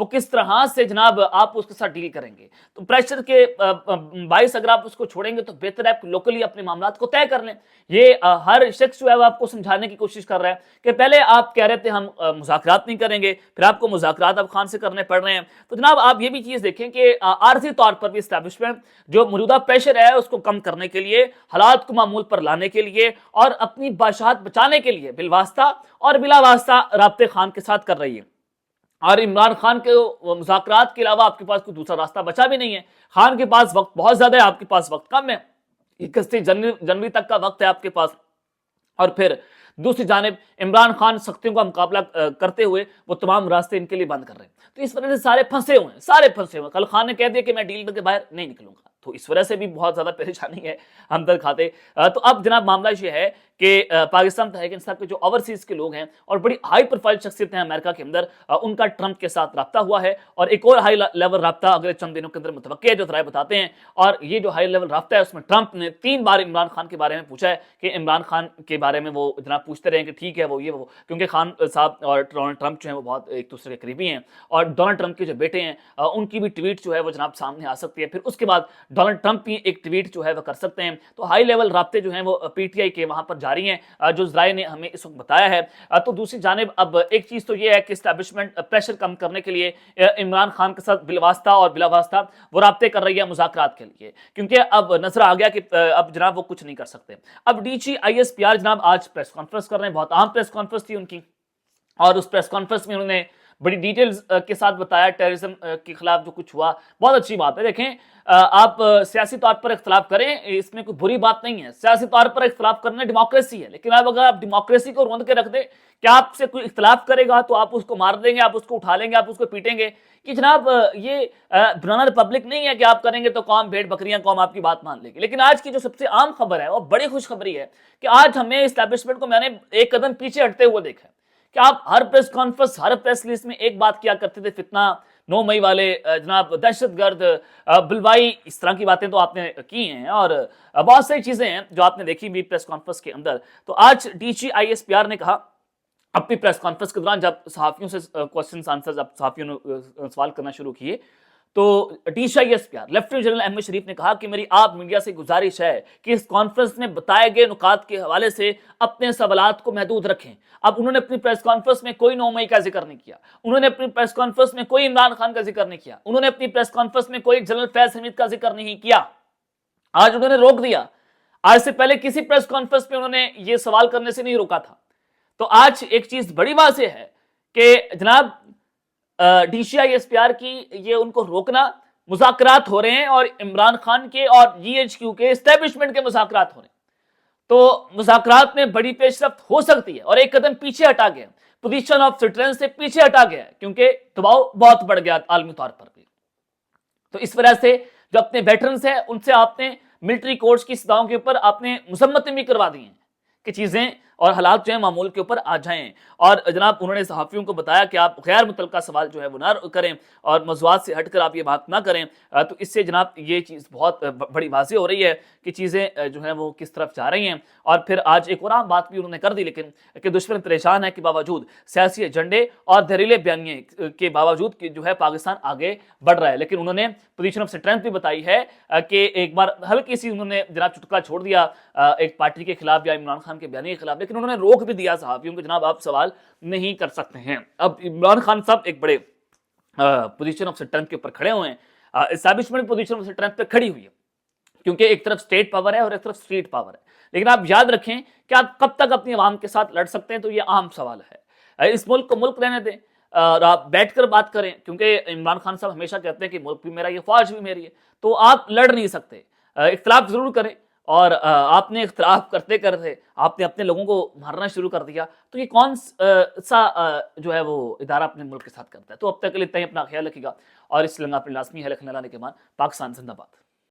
وہ کس طرح سے جناب آپ اس کے ساتھ ڈیل کریں گے. تو پریشر کے باعث اگر آپ اس کو چھوڑیں گے تو بہتر ہے آپ لوکلی اپنے معاملات کو طے کر لیں. یہ ہر شخص جو ہے وہ آپ کو سمجھانے کی کوشش کر رہا ہے کہ پہلے آپ کہہ رہے تھے ہم مذاکرات نہیں کریں گے, پھر آپ کو مذاکرات اب خان سے کرنے پڑ رہے ہیں. تو جناب آپ یہ بھی چیز دیکھیں کہ عارضی طور پر بھی اسٹیبلشمنٹ جو موجودہ پریشر ہے اس کو کم کرنے کے لیے, حالات کو معمول پر لانے کے لیے اور اپنی بادشاہت بچانے کے لیے بالواسطہ اور بلا واسطہ رابطے خان کے ساتھ کر رہی ہے. اور عمران خان کے مذاکرات کے علاوہ آپ کے پاس کوئی دوسرا راستہ بچا بھی نہیں ہے. خان کے پاس وقت بہت زیادہ ہے, آپ کے پاس وقت کم ہے, 31 جنوری تک کا وقت ہے آپ کے پاس. اور پھر دوسری جانب عمران خان سختیوں کا مقابلہ کرتے ہوئے وہ تمام راستے ان کے لیے بند کر رہے ہیں. تو اس وجہ سے سارے پھنسے ہوئے ہیں. کل خان نے کہہ دیا کہ میں ڈیل کے باہر نہیں نکلوں گا, تو اس وجہ سے بھی بہت زیادہ پریشانی ہے ہمدرد کھاتے. تو اب جناب معاملہ یہ ہے کہ پاکستان تحریک انصاف کے جو اوورسیز کے لوگ ہیں اور بڑی ہائی پروفائل شخصیتیں ہیں امریکہ کے اندر, ان کا ٹرمپ کے ساتھ رابطہ ہوا ہے اور ایک اور ہائی لیول رابطہ اگلے چند دنوں کے اندر متوقع ہے, جو ذرائع بتاتے ہیں. اور یہ جو ہائی لیول رابطہ ہے اس میں ٹرمپ نے 3 بار عمران خان کے بارے میں پوچھا ہے کہ عمران خان کے بارے میں وہ جناب پوچھتے رہے کہ ٹھیک ہے وہ یہ وہ, کیونکہ خان صاحب اور ڈونلڈ ٹرمپ جو ہیں وہ بہت ایک دوسرے کے قریبی ہیں اور ڈونلڈ ٹرمپ کے جو بیٹے ہیں ان کی بھی ٹویٹ جو ہے وہ جناب سامنے آ سکتی ہے, پھر اس کے بعد ڈونلڈ ٹرمپ بھی ایک ٹویٹ جو ہے وہ کر سکتے ہیں. تو ہائی لیول رابطے جو ہیں وہ پی ٹی آئی کے وہاں پر جاری ہیں, جو ذرائع نے ہمیں اس وقت بتایا ہے. تو دوسری جانب اب ایک چیز تو یہ ہے کہ اسٹیبلشمنٹ پریشر کم کرنے کے لیے عمران خان کے ساتھ بالواسطہ اور بلا واسطہ وہ رابطے کر رہی ہے مذاکرات کے لیے, کیونکہ اب نظر آ گیا کہ اب جناب وہ کچھ نہیں کر سکتے. اب D G I S P R جناب آج پریس کانفرنس کر رہے ہیں, بہت عام پریس کانفرنس تھی ان کی, اور اس پریس کانفرنس میں انہوں نے بڑی ڈیٹیلز کے ساتھ بتایا ٹیررزم کے خلاف جو کچھ ہوا. بہت اچھی بات ہے. دیکھیں آپ سیاسی طور پر اختلاف کریں, اس میں کوئی بری بات نہیں ہے, سیاسی طور پر اختلاف کرنا ڈیموکریسی ہے, لیکن اب اگر آپ ڈیموکریسی کو روند کے رکھ دیں کہ آپ سے کوئی اختلاف کرے گا تو آپ اس کو مار دیں گے, آپ اس کو اٹھا لیں گے, آپ اس کو پیٹیں گے, کہ جناب یہ بنانا ریپبلک نہیں ہے کہ آپ کریں گے تو قوم بھیڑ بکریاں قوم آپ کی بات مان لے گی. لیکن آج کی جو سب سے عام خبر ہے وہ بڑی خوشخبری ہے کہ آج ہمیں اسٹیبلشمنٹ کو میں نے ایک قدم پیچھے ہٹتے ہوئے دیکھا ہے کہ آپ ہر پریس کانفرنس, ہر پریس ریلیز میں ایک بات کیا کرتے تھے, فتنہ 9 مئی والے جناب دہشت گرد بلوائی, اس طرح کی باتیں تو آپ نے کی ہیں اور بہت ساری چیزیں ہیں جو آپ نے دیکھی بھی پریس کانفرنس کے اندر. تو آج D G I S P R نے کہا اپنی پریس کانفرنس کے دوران, جب صحافیوں سے کوسچنز آنسرز اب صحافیوں نے سوال کرنا شروع کیے, تو D G I S P R lieutenant general Ahmed Sharif نے کہا کہ میری آپ میڈیا سے گزارش ہے کہ اس کانفرنس میں بتائے گئے نکات کے حوالے سے اپنے سوالات کو محدود رکھیں. اب انہوں نے اپنی پریس کانفرنس میں کوئی 9 مئی کا ذکر نہیں کیا, انہوں نے اپنی پریس کانفرنس میں کوئی عمران خان کا ذکر نہیں کیا, انہوں نے اپنی پریس کانفرنس میں کوئی جنرل فیض حمید کا ذکر نہیں کیا. آج انہوں نے روک دیا. آج سے پہلے کسی پریس کانفرنس میں انہوں نے یہ سوال کرنے سے نہیں روکا تھا. تو آج ایک چیز بڑی واضح ہے کہ جناب D C I S P R کی یہ ان کو روکنا, مذاکرات ہو رہے ہیں اور عمران خان کے اور جی ایچ کیو کے اسٹیبلشمنٹ کے مذاکرات ہو رہے ہیں, تو مذاکرات میں بڑی پیش رفت ہو سکتی ہے. اور ایک قدم پیچھے ہٹا گیا, پوزیشن آف اسٹرینتھ سے پیچھے ہٹا گیا ہے, کیونکہ دباؤ بہت بڑھ گیا عالمی طور پر بھی. تو اس وجہ سے جو اپنے ویٹرنز ہیں ان سے آپ نے ملٹری کورٹس کی سزاؤں کے اوپر آپ نے مذمتیں بھی کروا دی ہیں کہ چیزیں اور حالات جو ہیں معمول کے اوپر آ جائیں. اور جناب انہوں نے صحافیوں کو بتایا کہ آپ غیر متعلقہ سوال جو ہے وہ نہ کریں اور موضوعات سے ہٹ کر آپ یہ بات نہ کریں. تو اس سے جناب یہ چیز بہت بڑی واضح ہو رہی ہے کہ چیزیں جو ہیں وہ کس طرف جا رہی ہیں. اور پھر آج ایک اور عام بات بھی انہوں نے کر دی, لیکن کہ دشمن پریشان ہے کے باوجود, سیاسی ایجنڈے اور دھریلے بیانیے کے باوجود کہ جو ہے پاکستان آگے بڑھ رہا ہے. لیکن انہوں نے پوزیشن آف اسٹرینتھ بھی بتائی ہے کہ ایک بار ہلکی سی انہوں نے جناب چٹکلا چھوڑ دیا ایک پارٹی کے خلاف یا عمران خان کے بیانیے کے خلاف, لیکن انہوں نے روک بھی دیا صحافیوں کو, جناب آپ سوال نہیں کر سکتے ہیں. اب عمران خان صاحب ایک بڑے پوزیشن آف اسٹرینتھ کے اوپر کھڑے ہوئے ہیں, اسٹیبلشمنٹ پوزیشن آف اسٹرینتھ پہ کھڑی ہوئی ہے, کیونکہ ایک طرف اسٹیٹ پاور ہے اور ایک طرف اسٹریٹ پاور ہے. لیکن آپ یاد رکھیں کہ آپ کب تک اپنی عوام کے ساتھ لڑ سکتے ہیں, تو یہ عام سوال ہے. اس ملک کو ملک رہنے دیں اور آپ بیٹھ کر بات کریں, کیونکہ عمران خان صاحب ہمیشہ کہتے ہیں کہ ملک بھی میرا, یہ فوج بھی میری ہے. تو آپ لڑ نہیں سکتے, اختلاف ضرور کریں. اور آپ نے اختلاف کرتے کرتے آپ نے اپنے لوگوں کو مارنا شروع کر دیا, تو یہ کون سا جو ہے وہ ادارہ اپنے ملک کے ساتھ کرتا ہے. تو اب تک کے لیے اتنا ہی, اپنا خیال رکھیے گا اور اس لنگا پر لازمی ہے لکھنے لانے کے بعد. پاکستان زندہ باد.